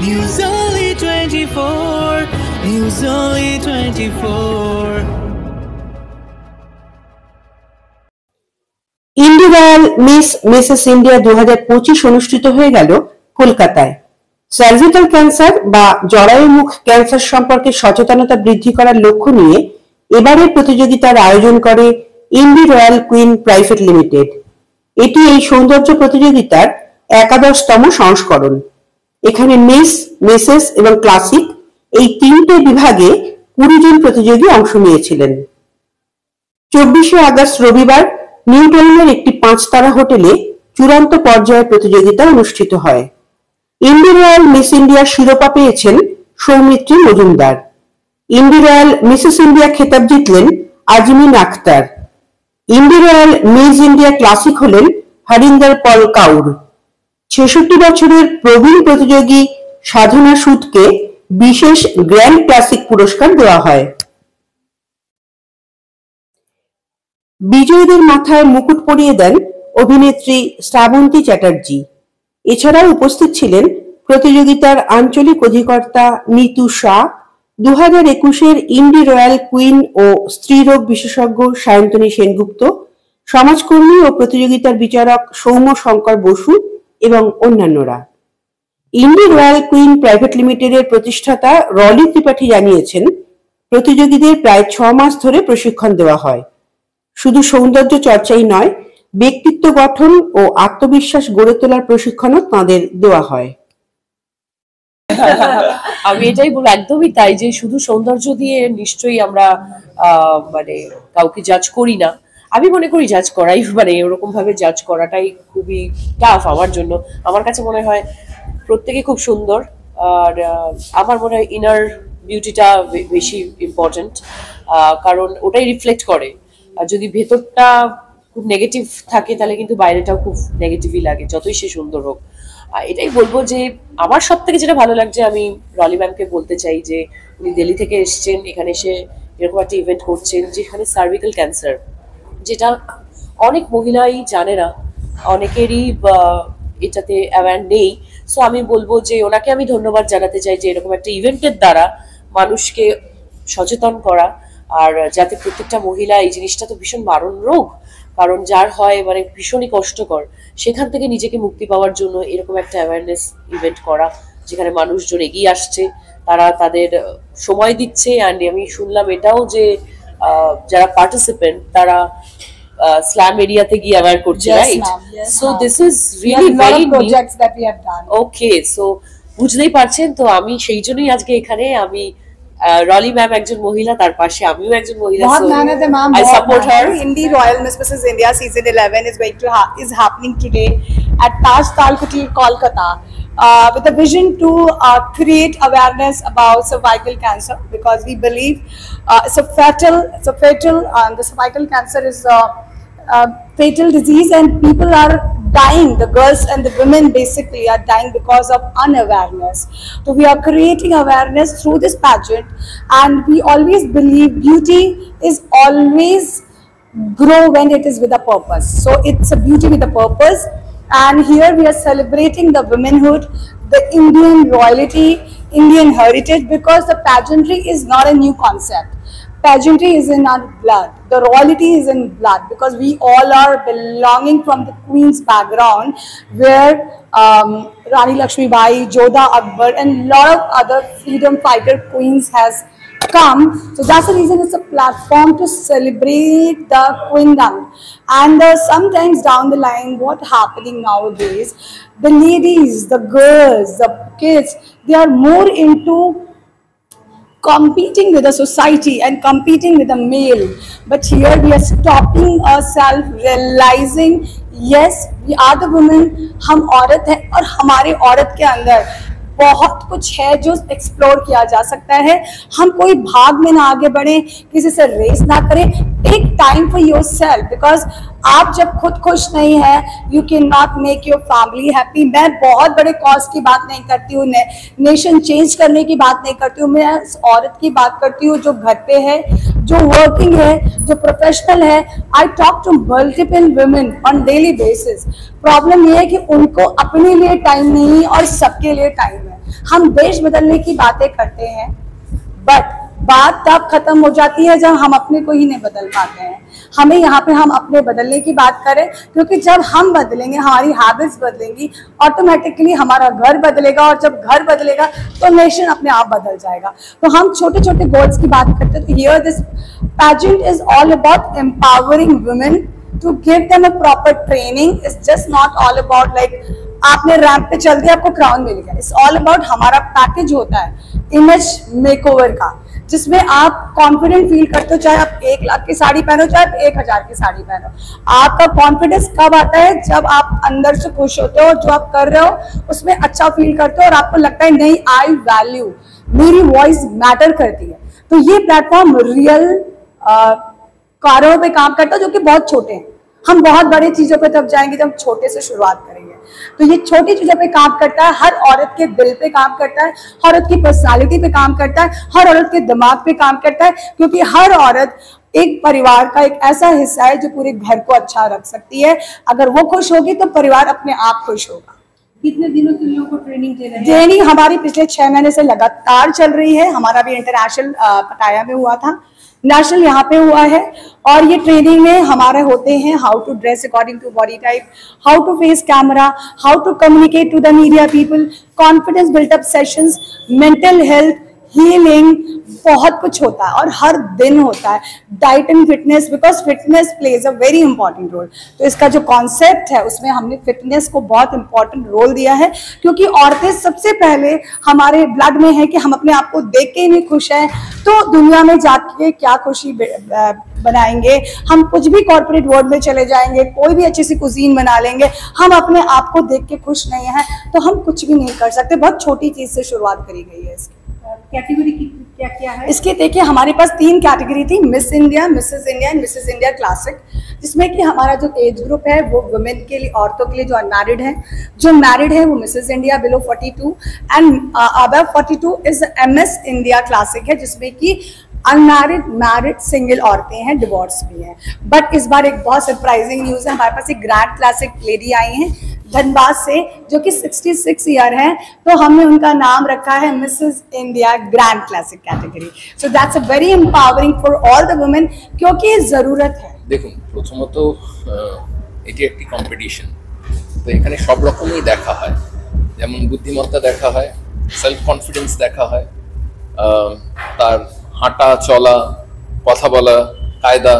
News Only 24. News Only 24. Indie Royal Miss Mrs India 2025 অনুষ্ঠিত হয়ে গেল কলকাতায়। সার্ভিক্যাল ক্যান্সার বা জরায়ুমুখ ক্যান্সার সম্পর্কে সচেতনতা বৃদ্ধি করার লক্ষ্য নিয়ে এবারের প্রতিযোগিতার আয়োজন করে Indie Royal Queen Private Limited. এটি এই সৌন্দর্য প্রতিযোগিতার 11তম সংস্করণ। এখানে মিস, মিসেস এবং ক্লাসিক এই তিনটে বিভাগে 20 জন প্রতিযোগী অংশ নিয়েছিলেন। 24শে আগস্ট রবিবার নিউ টাউনের একটি 5 তারা হোটেলে চূড়ান্ত পর্যায়ের প্রতিযোগিতা অনুষ্ঠিত হয়। ইন্ডি রয়্যাল মিস ইন্ডিয়ার শিরোপা পেয়েছেন Soumitri Majumdar. Indie Royal Mrs India খেতাব জিতলেন Azmin Akhtar. Indie Royal Miss India Classic হলেন হরিন্দর পল কাউর। 66 বছরের প্রবীণ প্রতিযোগী সাধনা সুদকে বিশেষ গ্র্যান্ড ক্লাসিক পুরস্কার দেওয়া হয়। বিজয়ীদের মাথায় মুকুট পরিয়ে দেন অভিনেত্রী শ্রাবন্তী চ্যাটার্জি। এছাড়াও উপস্থিত ছিলেন প্রতিযোগিতার আঞ্চলিক অধিকর্তা নিতু শাহ, 2021-এর ইন্ডি রয়্যাল কুইন ও স্ত্রীরোগ বিশেষজ্ঞ সায়ন্তনী সেনগুপ্ত, সমাজকর্মী ও প্রতিযোগিতার বিচারক সৌম্য শঙ্কর বসু এবং অন্যান্যরা। ইন্ডি রয়্যাল কুইন প্রাইভেট লিমিটেডের প্রতিষ্ঠাতা রলি ত্রিপাঠী জানিয়েছেন, প্রতিযোগীদের প্রায় 6 মাস ধরে প্রশিক্ষণ দেওয়া হয়। শুধু সৌন্দর্য চর্চাই নয়, ব্যক্তিত্ব গঠন ও আত্মবিশ্বাস গড়ে তোলার প্রশিক্ষণও তাঁদের দেওয়া হয়। আমি এটাই বলবো, একদমই তাই, যে শুধু সৌন্দর্য দিয়ে নিশ্চয়ই আমরা মানে কাউকে জাজ করি না। আমি মনে করি জাজ করাই, মানে এরকম ভাবে জাজ করাটাই খুবই টাফ আমার জন্য। আমার কাছে মনে হয় প্রত্যেকে খুব সুন্দর, আর আমার মনে হয় ইনার বিউটিটা বেশি ইম্পর্টেন্ট, কারণ ওটাই রিফ্লেক্ট করে। আর যদি ভেতরটা খুব নেগেটিভ থাকে তাহলে কিন্তু বাইরেটাও খুব নেগেটিভই লাগে, যতই সে সুন্দর হোক। এটাই বলবো যে আমার সব থেকে যেটা ভালো লাগছে, আমি রলি ম্যামকে বলতে চাই যে উনি দিল্লি থেকে এসছেন, এখানে এসে এরকম একটা ইভেন্ট করছেন যেখানে সার্ভিক্যাল ক্যান্সার, যেটা অনেক মহিলাই জানে না, অনেকেরই এটাতে অ্যাওয়ার নেই। সো আমি বলবো যে ওনাকে আমি ধন্যবাদ জানাতে চাই যে এরকম একটা ইভেন্টের দ্বারা মানুষকে সচেতন করা, আর যাতে প্রত্যেকটা মহিলা, এই জিনিসটা তো ভীষণ মারণ রোগ, কারণ যার হয় মানে ভীষণই কষ্টকর, সেখান থেকে নিজেকে মুক্তি পাওয়ার জন্য এরকম একটা অ্যাওয়ারনেস ইভেন্ট করা, যেখানে মানুষজন এগিয়ে আসছে, তারা তাদের সময় দিচ্ছে। অ্যান্ড আমি শুনলাম এটাও যে যারা পার্টিসিপেন্ট তারা স্ল্যাম এরিয়াতে গিয়ে অ্যাওয়ার করছে, right? So this is really very projects that we have done. Okay, so বুঝতেই পারছেন, তো আমি সেই জন্যই আজকে এখানে। আমি রলি ম্যাম একজন মহিলা, তার পাশে আমিও একজন মহিলা, so I support her. Indie Royal Miss Mrs. India season 11 is going to is happening today at Taj Talkutir, Kolkata, with a vision to create awareness about cervical cancer, because we believe it's a fatal the cervical cancer is a fatal disease, and people are dying. The girls and the women basically are dying because of unawareness. So we are creating awareness through this pageant, and we always believe beauty is always grow when it is with a purpose. So it's a beauty with a purpose, and here we are celebrating the womanhood, the Indian royalty, Indian heritage, because the pageantry is not a new concept. Pageantry is in our blood. The royalty is in blood, because we all are belonging from the Queen's background, where Rani Lakshmi Bai, Jodha Akbar, and a lot of other freedom fighter queens has come. So that's the reason it's a platform to celebrate the queendom. And sometimes down the line, what happening nowadays, the ladies, the girls, the kids, they are more into competing with the society and competing with the male. But here we are stopping ourselves, realizing yes, we are the women, हम औरत हैं, और हमारे औरत के अंदर बहुत कुछ है जो एक्सप्लोर किया जा सकता है। हम कोई भाग में ना आगे बढ़े, किसी से रेस ना करें। Take time for yourself, because आप जब खुद खुश नहीं है, you can not make your family happy. मैं बहुत बड़े कॉज की बात नहीं करती हूँ, नेशन चेंज करने की बात नहीं करती हूँ, मैं औरत की बात करती हूँ जो घर पे है, जो वर्किंग है, जो प्रोफेशनल है। I talk to multiple women on daily basis. Problem ये है कि उनको अपने लिए टाइम नहीं और सबके लिए टाइम है। हम देश बदलने की बातें करते हैं, बट बात तब खत्म हो जाती है जब हम अपने को ही नहीं बदल पाते हैं। हमें यहाँ पे हम अपने बदलने की बात करें, क्योंकि जब हम बदलेंगे, हमारी हैबिट्स बदलेंगी, ऑटोमेटिकली हमारा घर बदलेगा, और जब घर बदलेगा तो नेशन अपने आप बदल जाएगा। तो हम छोटे छोटे गोल्स की बात करते हैं। तो here this pageant is all about empowering women to give them a proper training. It's just not all about like आपने रैंप पे चल दिया आपको क्राउन मिल गया। इट्स ऑल अबाउट हमारा पैकेज होता है इमेज मेकओवर का, जिसमें आप कॉन्फिडेंट फील करते हो, चाहे आप 1 लाख की साड़ी पहनो, चाहे आप 1000 की साड़ी पहनो। आपका कॉन्फिडेंस कब आता है? जब आप अंदर से खुश होते हो, जो आप कर रहे हो उसमें अच्छा फील करते हो, और आपको लगता है नहीं, आई वैल्यू, मेरी वॉइस मैटर करती है। तो ये प्लेटफॉर्म रियल कार्यों पे काम करता है, जो कि बहुत छोटे हैं। हम बहुत बड़ी चीजों पे तब जाएंगे जब छोटे से शुरुआत करेंगे। तो ये छोटी चीजों पे काम करता है, हर औरत के दिल पे काम करता है, हर औरत की पर्सनालिटी पे काम करता है, हर औरत के दिमाग पे काम करता है, क्योंकि हर औरत एक परिवार का एक ऐसा हिस्सा है जो पूरे घर को अच्छा रख सकती है। अगर वो खुश होगी तो परिवार अपने आप खुश होगा। कितने दिनों से लोगों को ट्रेनिंग दे रहे हैं? ट्रेनिंग हमारी पिछले 6 महीने से लगातार चल रही है। हमारा भी इंटरनेशनल पटाया में हुआ था, नेशनल यहाँ पे हुआ है। और ये ट्रेनिंग में हमारे होते हैं how to dress according to body type, how to face camera, how to communicate to the media people, confidence built up sessions, mental health, healing, बहुत कुछ होता है और हर दिन होता है। Diet and fitness, because fitness plays a very important role. तो इसका जो कॉन्सेप्ट है उसमें हमने फिटनेस को बहुत इंपॉर्टेंट रोल दिया है, क्योंकि औरतें सबसे पहले हमारे ब्लड में है कि हम अपने आप को देख के ही नहीं खुश हैं, तो दुनिया में जाके क्या खुशी बनाएंगे। हम कुछ भी कॉर्पोरेट वर्ल्ड में चले जाएंगे, कोई भी अच्छी सी कुजीन बना लेंगे, हम अपने आप को देख के खुश नहीं है तो हम कुछ भी नहीं कर सकते। बहुत छोटी चीज से शुरुआत करी गई है इसकी। कैटेगरी क्या क्या है इसके? देखिए हमारे पास 3 कैटेगरी थी, miss India, Mrs India and Mrs India classic, जिसमें कि हमारा जो एज ग्रुप है वो वुमेन के लिए, औरतों के लिए जो अनमैरिड है, जो मैरिड है वो Mrs India below 42 and above 42 is MS India classic है, जिसमें कि अनमैरिड, मैरिड, सिंगल औरतें हैं, डिवोर्स भी हैं। बट इस बार एक बहुत सरप्राइजिंग न्यूज है, हमारे पास एक ग्रैंड क्लासिक लेडी आई हैं धनबाद से, जो कि 66 ईयर हैं, तो हमने उनका नाम रखा है Mrs India grand classic category. So that's a very empowering for all the women, क्योंकि जरूरत है। দেখুন, প্রথমত এটি একটি কম্পিটিশন, তো এখানে সব রকমই দেখা হয়, যেমন বুদ্ধিমত্তা দেখা হয়, সেলফ কনফিডেন্স দেখা হয়, তার হাঁটা চলা, কথা বলা, কায়দা,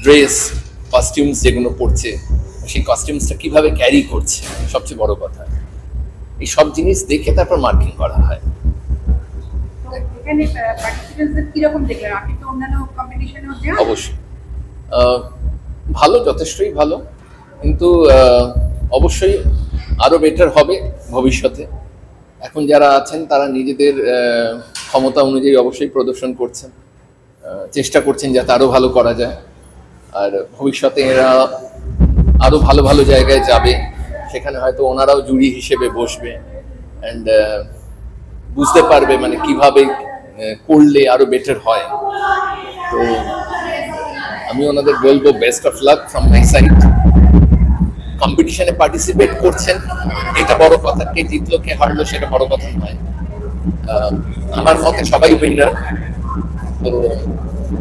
ড্রেস, কস্টিউমস যেগুলো পড়ছে সেই কস্টিউমসটা কিভাবে ক্যারি করছে, সবচেয়ে বড় কথা। এই সব জিনিস দেখে তারপর মার্কিং করা হয়। এখানে পার্টিসিপেন্টদের কি রকম দেখলেন? আপনি তো অন্যান্য কম্পিটিশনেও যান। অবশ্যই ভালো, যথেষ্টই ভালো, কিন্তু অবশ্যই আরো বেটার হবে ভবিষ্যতে। এখন যারা আছেন তারা নিজেদের ক্ষমতা অনুযায়ী অবশ্যই প্রদর্শন করছেন, চেষ্টা করছেন যাতে আরো ভালো করা যায়। আর ভবিষ্যতে এরা আরো ভালো ভালো জায়গায় যাবে, সেখানে হয়তো ওনারাও জুরি হিসেবে বসবে অ্যান্ড বুঝতে পারবে মানে কিভাবে করলে আরো বেটার হয়। তো আমি ওনাদের বলবো best of luck from my side. কম্পিটিশনে পার্টিসিপেট করছেন এটা বড় কথা, কে জিতলো কে হারলো সেটা বড় কথা নয়। আমার মতে সবাই উইনার। তো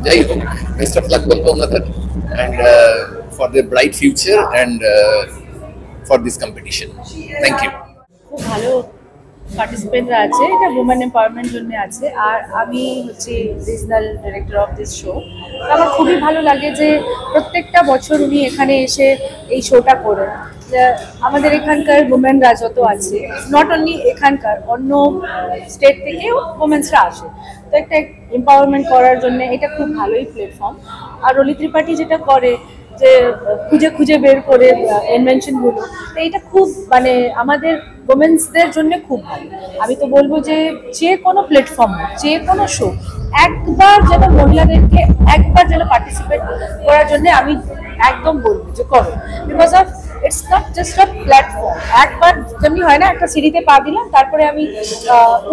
যাই হোক, বেস্ট অফ লাক বলবো ওনাদের and for the bright future and for this competition. Thank you. খুব ভালো পার্টিসিপেন্টরা আছে, এটা ওমেন এম্পাওয়ারমেন্ট জন্য আছে। আর আমি হচ্ছে regional director of this show. আমার খুবই ভালো লাগে যে প্রত্যেকটা বছর উনি এখানে এসে এই শোটা করে। আমাদের এখানকার ওমেনরা যত আছে, নট অনলি এখানকার, অন্য স্টেট থেকেও ওমেন্সরা আসে, তো একটা এম্পাওয়ারমেন্ট করার জন্য এটা খুব ভালোই প্ল্যাটফর্ম। আর রলি ত্রিপাঠী যেটা করে যে খুঁজে খুঁজে বের করে ইনভেনশনগুলো, তো এটা খুব মানে আমাদের ওমেন্সদের জন্য খুব ভালো। আমি তো বলবো যে যে কোনো প্ল্যাটফর্ম, যে কোনো শো একবার যেন মহিলাদেরকে একবার যেন পার্টিসিপেট করার জন্য আমি একদম বলবো যে করো, because of its not just a platform. একবার যেমনি হয় না, একটা সিঁড়িতে পা দিলাম তারপরে আমি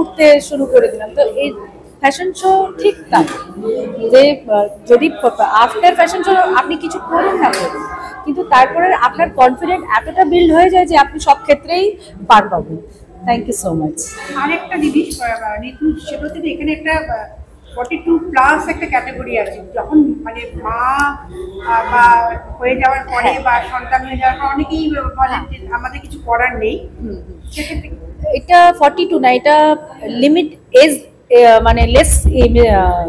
উঠতে শুরু করে দিলাম। তো এই ফ্যাশন শো ঠিক তাই, যে যদি আফটার ফ্যাশন শো আপনি কিছু করুন না করুন, কিন্তু তারপরে আপনার কনফিডেন্ট এতটা বিল্ড হয়ে যায় যে আপনি সব ক্ষেত্রেই পার পাবেন। Thank you so much. আরেকটা জিনিস নিতু, সেটা হচ্ছে যে এখানে একটা 42+ একটা ক্যাটাগরি আছে। যখন মানে মা বা হয়ে যাওয়ার পরে বা সন্তান হয়ে যাওয়ার পর অনেকেই বলেন যে আমাদের কিছু করার নেই, সেক্ষেত্রে এটা 42 না, এটা লিমিট এজ মানে লেস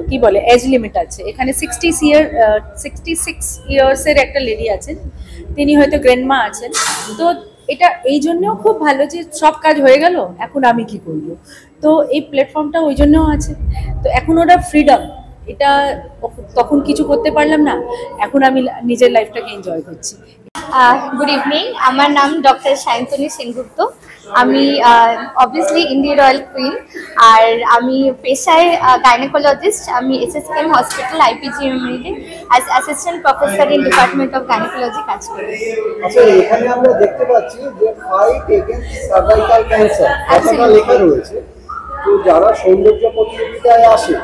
কি বলে এজ লিমিট আছে এখানে। 66 ইয়ার্সের একটা লেডি আছেন, তিনি হয়তো গ্র্যান্ডমা আছেন। তো এটা এই জন্যও খুব ভালো যে সব কাজ হয়ে গেল, এখন আমি কি করব। তো এই প্ল্যাটফর্মটা ওই জন্যও আছে। তো এখন ওরা ফ্রিডম, এটা তখন কিছু করতে পারলাম না, এখন আমি নিজের লাইফটাকে এনজয় করছি। গুড ইভিনিং, আমার নাম ডক্টর সায়ন্তনী সেনগুপ্ত। আমি অবভিয়াসলি ইন্ডিয়া রয়্যাল কুইন, আর আমি পেশায় গাইনোকোলজিস্ট। আমি এসএসকেএম হসপিটাল আইপিজিএমইতে as assistant professor in department of gynaecology কাজ করি। আচ্ছা, এখানে আমরা দেখতে পাচ্ছি যে ফাইট এগেইনস্ট সার্ভাইকাল ক্যান্সার কথাটা লেখা রয়েছে। তো যারা সৌন্দর্য প্রতিযোগিতায় আসে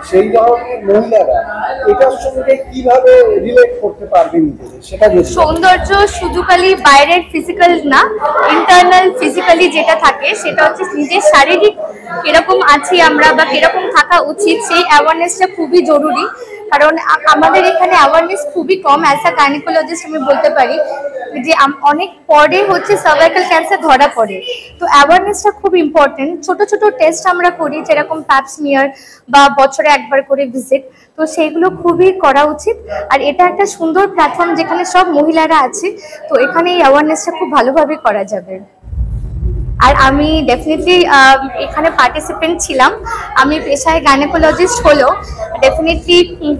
সেই ধরনের মহিলারা এটার সঙ্গে কিভাবে রিলেট করতে পারবে নিজেদের, সেটা সৌন্দর্য শুধু খালি বাইরের ফিজিক্যাল না, ইন্টারনাল ফিজিক্যালি যেটা থাকে সেটা হচ্ছে নিজের শারীরিক কিরকম আছি আমরা বা কিরকম থাকা উচিত, সেই অ্যাওয়ারনেসটা খুবই জরুরি। কারণ আমাদের এখানে অ্যাওয়ারনেস খুবই কম। অ্যাজ আ গাইনোকোলজিস্ট আমি বলতে পারি যে অনেক পরে হচ্ছে সার্ভাইকাল ক্যান্সার ধরা পড়ে। তো অ্যাওয়ারনেসটা খুব ইম্পর্টেন্ট। ছোট ছোট টেস্ট আমরা করি, যেরকম প্যাপ স্মিয়ার বা বছরে একবার করে ভিজিট, তো সেইগুলো খুবই করা উচিত। আর এটা একটা সুন্দর প্ল্যাটফর্ম যেখানে সব মহিলারা আছে, তো এখানে এই অ্যাওয়ারনেসটা খুব ভালোভাবে করা যাবে। আর আমি ডেফিনেটলি এখানে পার্টিসিপেন্ট ছিলাম। আমি পেশায় গাইনোকোলজিস্ট হলেও ডেফিনেটলি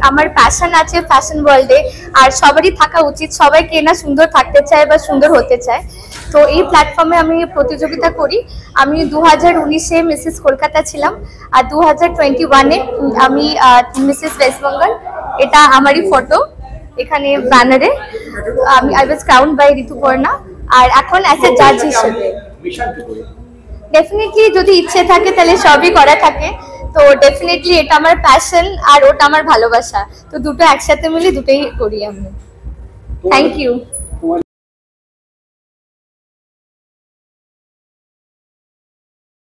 আমার প্যাশন আছে ফ্যাশন ওয়ার্ল্ডে, আর সবারই থাকা উচিত। সবাইকে না সুন্দর থাকতে চায় বা সুন্দর হতে চায়। তো এই প্ল্যাটফর্মে আমি প্রতিযোগিতা করি। আমি 2019-এ মিসেস কলকাতা ছিলাম, আর 2021-এ আমি মিসেস ওয়েস্ট বেঙ্গল। এটা আমারই ফটো এখানে ব্যানারে। I was crowned by Rituparna, আর এখন অ্যাজ এ জাজ হিসেবে। ডেফিনেটলি যদি ইচ্ছে থাকে তাহলে সবই করা থাকে। তো ডেফিনেটলি এটা আমার প্যাশন আর ওটা আমার ভালোবাসা, তো দুটো একসাথে মিলে দুটোই করি আমি। Thank you.